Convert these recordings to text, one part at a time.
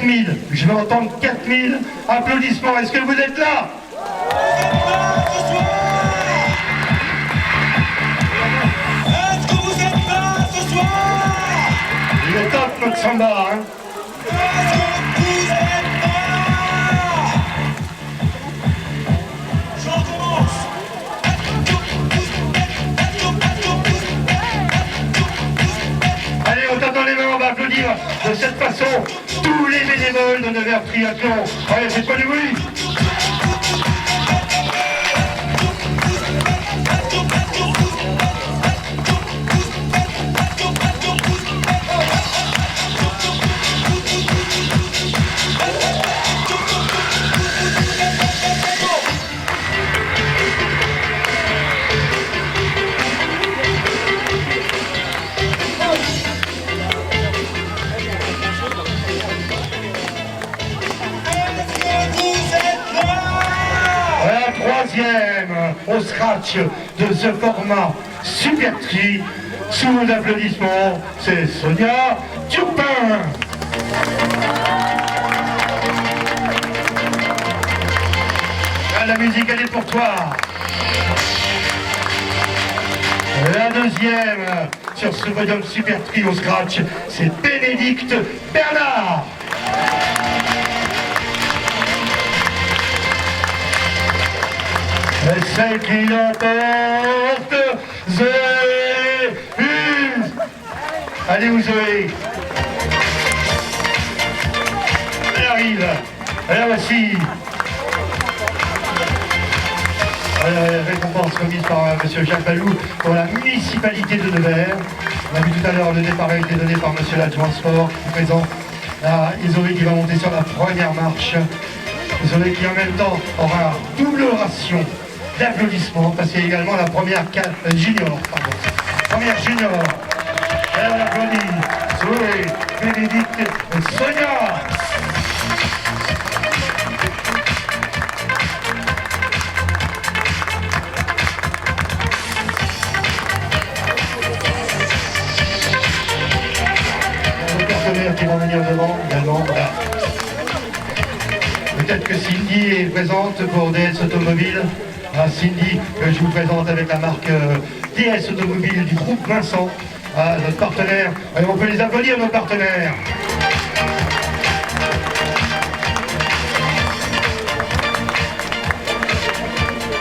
4000. Je vais entendre 4000 applaudissements. Est-ce que vous êtes là? Est-ce que vous êtes là ce soir? Il est top notre samba, hein? Est-ce que vous êtes là? J'en commence. Allez, on tape dans les mains, on va applaudir de cette façon tous les bénévoles de Nevers Triathlon. Allez, c'est pas du bruit. Troisième au scratch de ce format Super Tri, sous vos applaudissements, c'est Sonia Turpin. Ah, la musique, elle est pour toi. La deuxième sur ce podium Super Tri au scratch, c'est Bénédicte Bernard. Celle qui l'emporte, Zoé Hughes. Allez où Zoé? Elle arrive. Elle voici. Récompense remise par M. Jacques Balou pour la municipalité de Nevers. On a vu tout à l'heure, le départ a été donné par M. l'adjoint sport qui présente Zoé qui va monter sur la première marche. Zoé qui en même temps aura double ration d'applaudissements, parce qu'il y a également la première junior. Pardon. Première junior. Elle applaudit Zoé, Bénédicte et Sonia. Les partenaires qui vont venir devant également. Voilà. Peut-être que Cindy est présente pour DS Automobile. Cindy, je vous présente avec la marque DS Automobile du groupe Vincent, notre partenaire. Et on peut les applaudir, nos partenaires.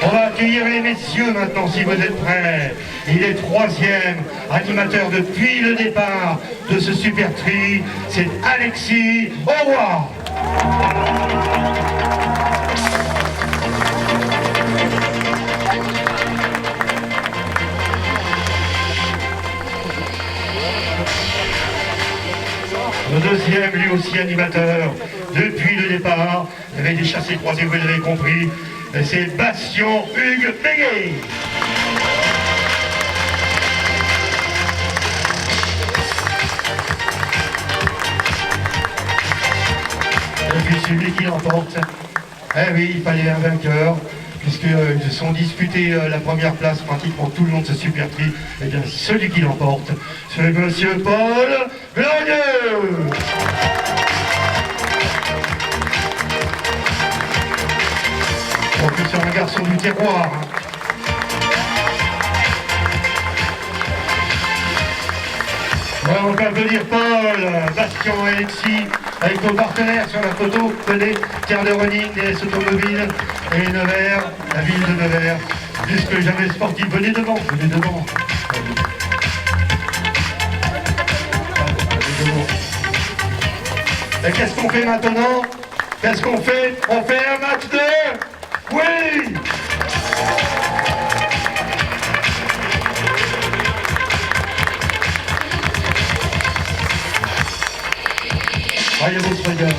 On va accueillir les messieurs maintenant, si vous êtes prêts. Il est troisième animateur depuis le départ de ce Super Tri. C'est Alexis Auroy. Le deuxième, lui aussi animateur, depuis le départ, avec des chassés croisés, vous l'avez compris, c'est Bastien Hugues Pégué. Et puis celui qui l'emporte, eh oui, il fallait un vainqueur, puisqu'ils se sont disputés la première place pratiquement tout le long de ce Super Tri. Eh bien, celui qui l'emporte, c'est Monsieur Paul Glorieux. En plus, c'est un garçon du terroir. Ouais, on peut applaudir Paul, Bastien et Alexis, avec nos partenaires sur la photo. Tenez, Terre de Running, DS Automobile et Nevers, la ville de Nevers. Plus que jamais sportif, venez devant, venez devant. Et qu'est-ce qu'on fait maintenant? Qu'est-ce qu'on fait? On fait un match de... Oui! Ah, il y a d'autres gars.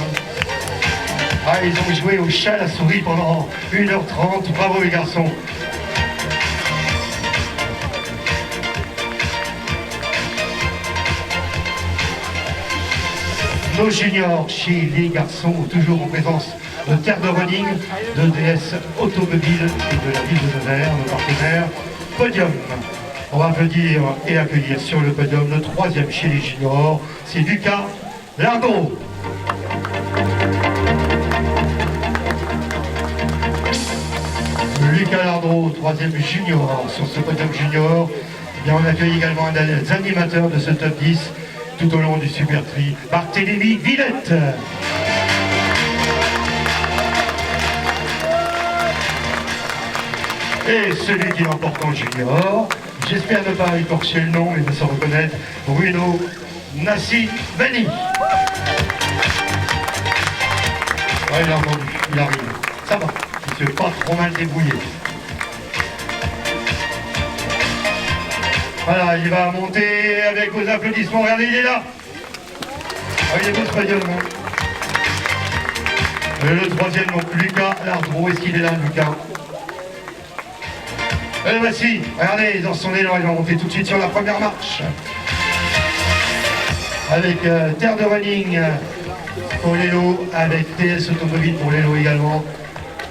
Ah, ils ont joué au chat à la souris pendant 1h30. Bravo les garçons. Nos juniors chez les garçons, toujours en présence de Terre de Running, de DS Automobile et de la ville de Nevers, nos partenaires. Podium. On va applaudir et accueillir sur le podium le troisième chez les juniors, c'est Lucas Largo. Lucas Lardreau, troisième junior sur ce podium junior. Et bien, on accueille également un des animateurs de ce top 10 tout au long du Super Tri, Barthélémy Villette. Et celui qui l'emporte en junior, j'espère ne pas écorcher le nom, mais de se reconnaître, Bruno Nassi Beni. Ouais, il a entendu, il arrive. Ça va, il s'est pas trop mal débrouillé. Voilà, il va monter avec vos applaudissements. Regardez, il est là. Ah, il est beau ce podium. Hein. Le troisième, donc Lucas Lardreau. Est-ce qu'il est là, Lucas? Et voici, regardez, dans son élan, il va monter tout de suite sur la première marche. Avec Terre de Running pour Lélo, avec TS Automobile pour Lélo également.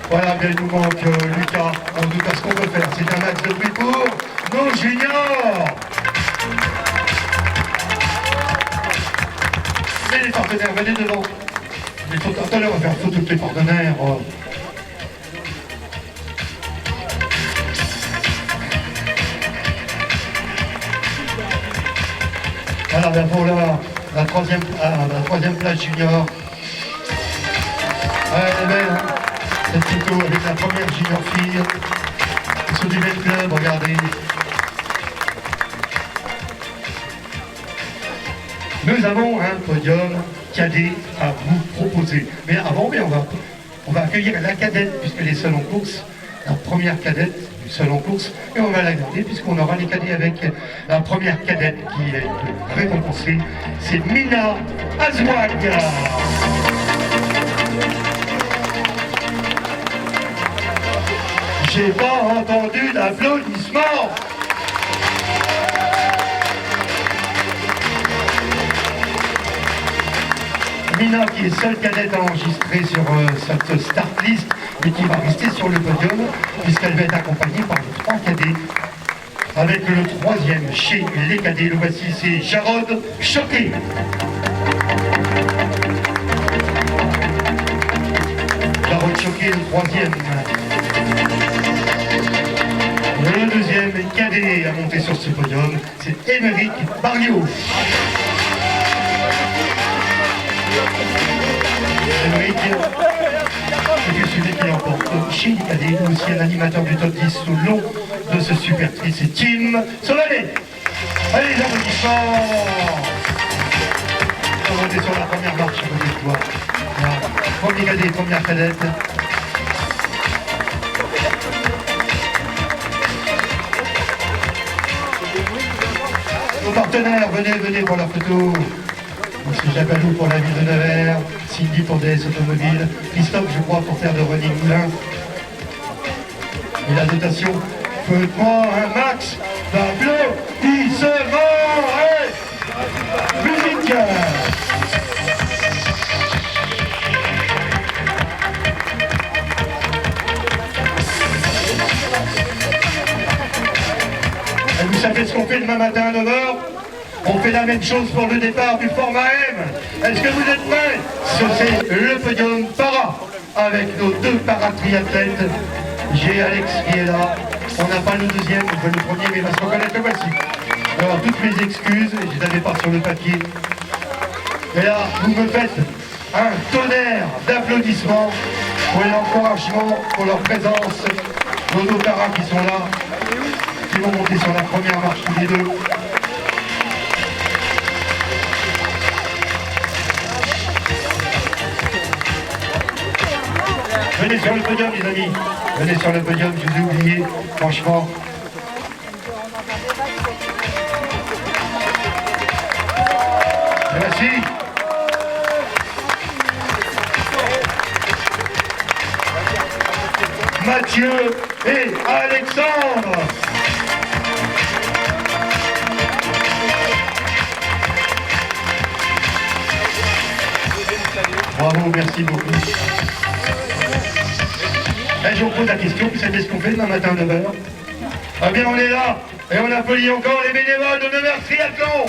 Voilà, bien il nous manque Lucas. En tout cas, ce qu'on peut faire, c'est un max de bruit pour nos juniors. Et les partenaires, venez devant. Attendez, on va faire photo de les partenaires. Voilà, ben pour la troisième place junior. Ouais, elle est belle, hein, cette photo avec la première junior fille. Ils sont du même club, regardez. Nous avons un podium cadet à vous proposer. Mais avant, on va accueillir la cadette, puisqu'elle est seule en course. La première cadette, seule en course, et on va la garder puisqu'on aura les cadets avec la première cadette qui est récompensée. C'est Mina Azouag. J'ai pas entendu d'applaudissements. Mina qui est seule cadette à enregistrer sur cette start list et qui va rester sur le podium puisqu'elle va être accompagnée par les trois cadets. Avec le troisième chez les cadets, le voici, c'est Jarod Choquet. Jarod Choquet, le troisième. Le deuxième cadet à monter sur ce podium, c'est Émeric Barriot. Émeric, c'est celui qui emporte chez les cadets, aussi un animateur du top 10 tout le long de ce Super Tri, c'est Tim Solanet. Allez, les applaudissements. On est sur la première marche, vous dites premier cadet, première cadette. Nos partenaires, venez pour la photo. C'est Jacques pour la ville de Nevers, Cindy pour DS Automobile, Christophe, je crois, pour faire de Running Moulin. Et la dotation, faites-moi un max d'applaudissements. Hey, musique. Et vous savez ce qu'on fait demain matin à 9h? On fait la même chose pour le départ du format M. Est-ce que vous êtes prêts? C'est le podium para avec nos deux paratriathlètes. J'ai Alex qui est là. On n'a pas le deuxième, on veut le premier, mais il va se reconnaître, le voici. Alors, toutes mes excuses, je ne les avais pas sur le papier. Et là, vous me faites un tonnerre d'applaudissements pour l'encouragement, pour leur présence. Nos deux paras qui sont là, qui vont monter sur la première marche tous les deux. Venez sur le podium, les amis. Venez sur le podium, je vous ai oublié, franchement. Merci. Mathieu et Alexandre. Bravo, merci beaucoup. Et je vous pose la question, vous savez ce qu'on fait demain matin à 9h? Ah bien on est là, et on applaudit encore les bénévoles de Nevers Triathlon.